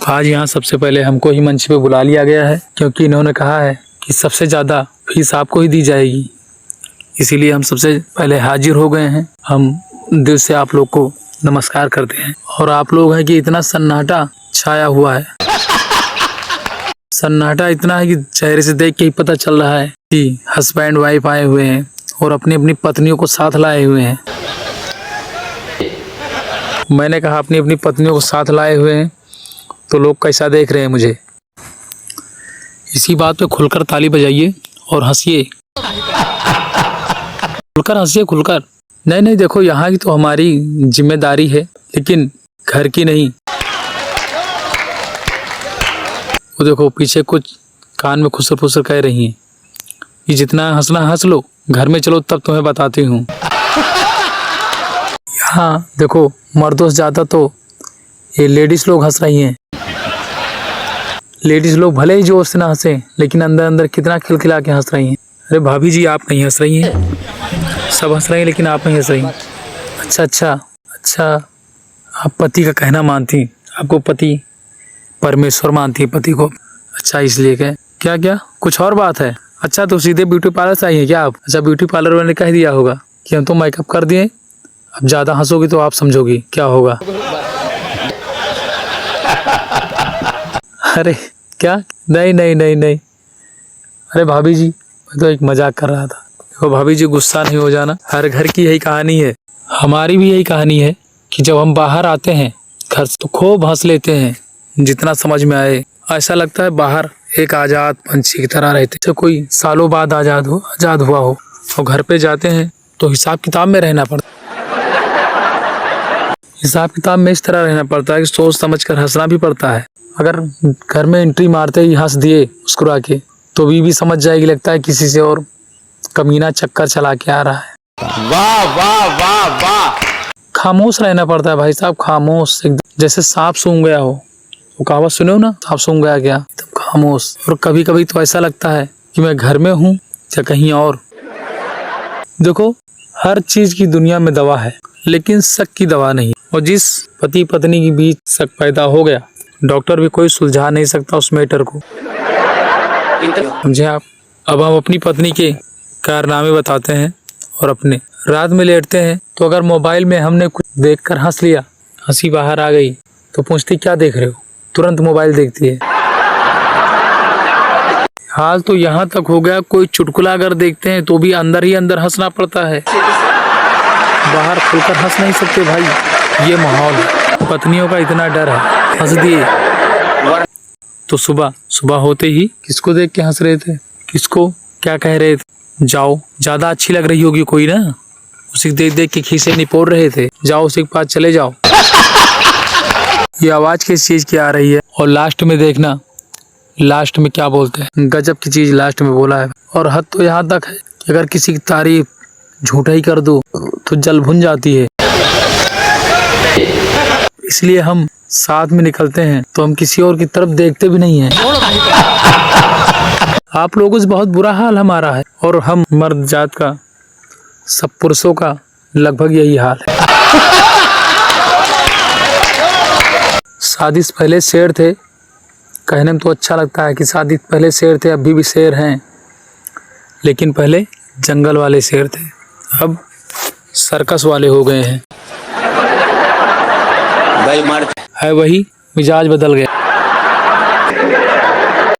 आज यहाँ सबसे पहले हमको ही मंच पे बुला लिया गया है, क्योंकि इन्होंने कहा है कि सबसे ज़्यादा फीस आपको ही दी जाएगी। इसीलिए हम सबसे पहले हाजिर हो गए हैं। हम दिल से आप लोग को नमस्कार करते हैं। और आप लोग हैं कि इतना सन्नाटा छाया हुआ है, सन्नाटा इतना है कि चेहरे से देख के ही पता चल रहा है कि हस्बैंड वाइफ आए हुए हैं और अपनी अपनी पत्नियों को साथ लाए हुए हैं। मैंने कहा अपनी अपनी पत्नियों को साथ लाए हुए हैं, तो लोग कैसा देख रहे हैं मुझे। इसी बात पे खुलकर ताली बजाइए और हंसिए, खुलकर हंसिए, खुलकर। नहीं नहीं, देखो यहाँ की तो हमारी जिम्मेदारी है, लेकिन घर की नहीं। वो देखो पीछे कुछ कान में खुसर फुसर कह रही हैं कि जितना हंसना हंस लो, घर में चलो तब तुम्हें बताती हूँ। यहाँ देखो मर्दों से ज़्यादा तो ये लेडीज़ लोग हंस रही हैं। लेडीज़ लोग भले ही जोर से ना हंसें, लेकिन अंदर अंदर कितना खिलखिला के हंस रही हैं। अरे भाभी जी, आप नहीं हंस रही हैं, सब हंस रहे हैं लेकिन आप नहीं हंस रही। अच्छा, आप पति का कहना मानती, आपको पति परमेश्वर मानती है पति को। अच्छा, इसलिए क्या कुछ और बात है। अच्छा, तो सीधे ब्यूटी पार्लर से आई है क्या आप? अच्छा, ब्यूटी पार्लर वाले ने कह दिया होगा कि हम तो मेकअप कर दिए। अब ज़्यादा हंसोगी तो आप समझोगी क्या होगा। अरे क्या, नहीं। अरे भाभी जी, मैं तो एक मजाक कर रहा था। देखो भाभी जी, गुस्सा नहीं हो जाना। हर घर की यही कहानी है, हमारी भी यही कहानी है कि जब हम बाहर आते हैं घर से तो खूब हंस लेते हैं, जितना समझ में आए। ऐसा लगता है बाहर एक आज़ाद पंछी की तरह रहते, जैसे कोई सालों बाद आज़ाद हुआ हो। और घर पे जाते हैं तो हिसाब किताब में रहना पड़ता है। हिसाब किताब में इस तरह रहना पड़ता है कि सोच समझ कर हंसना भी पड़ता है। अगर घर में एंट्री मारते ही हंस दिए मुस्कुरा के, तो बीवी समझ जाएगी, लगता है किसी से और कमीना चक्कर चला के आ रहा है। वाह वाह वाह वाह। खामोश रहना पड़ता है भाई साहब, खामोश, एकदम जैसे सांप सूंघ गया हो। वो कहावत सुने हो ना, सांप सूंघ गया क्या, एकदम खामोश। और कभी कभी तो ऐसा लगता है कि मैं घर में हूँ या कहीं और। देखो, हर चीज की दुनिया में दवा है, लेकिन शक की दवा नहीं। और जिस पति पत्नी के बीच शक पैदा हो गया, डॉक्टर भी कोई सुलझा नहीं सकता उस मैटर को, समझे आप। अब हम अपनी पत्नी के कारनामे बताते हैं और अपने। रात में लेटते हैं तो अगर मोबाइल में हमने कुछ देखकर हंस लिया, हंसी बाहर आ गई, तो पूछती क्या देख रहे हो, तुरंत मोबाइल देखती है। हाल तो यहाँ तक हो गया, कोई चुटकुला अगर देखते हैं तो भी अंदर ही अंदर हंसना पड़ता है, बाहर खुलकर हंस नहीं सकते भाई। ये माहौल है, पत्नियों का इतना डर है, हंस दिए तो सुबह होते ही किसको देख के हंस रहे थे, किसको क्या कह रहे थे। जाओ, ज्यादा अच्छी लग रही होगी कोई ना, उसे देख देख के खीसे निपोड़ रहे थे, जाओ उसी के पास चले जाओ। ये आवाज किस चीज की आ रही है। और लास्ट में देखना, लास्ट में क्या बोलते हैं, गजब की चीज लास्ट में बोला है। और हद तो यहाँ तक है कि अगर किसी की तारीफ झूठा ही कर दो तो जल भुन जाती है। इसलिए हम साथ में निकलते हैं तो हम किसी और की तरफ देखते भी नहीं हैं। आप लोगों से बहुत बुरा हाल हमारा है, और हम मर्द जात का, सब पुरुषों का लगभग यही हाल है। शादी से पहले शेर थे, कहने में तो अच्छा लगता है कि शादी से पहले शेर थे, अभी भी शेर हैं, लेकिन पहले जंगल वाले शेर थे, अब सर्कस वाले हो गए हैं। भाई है वही, मिजाज बदल गया।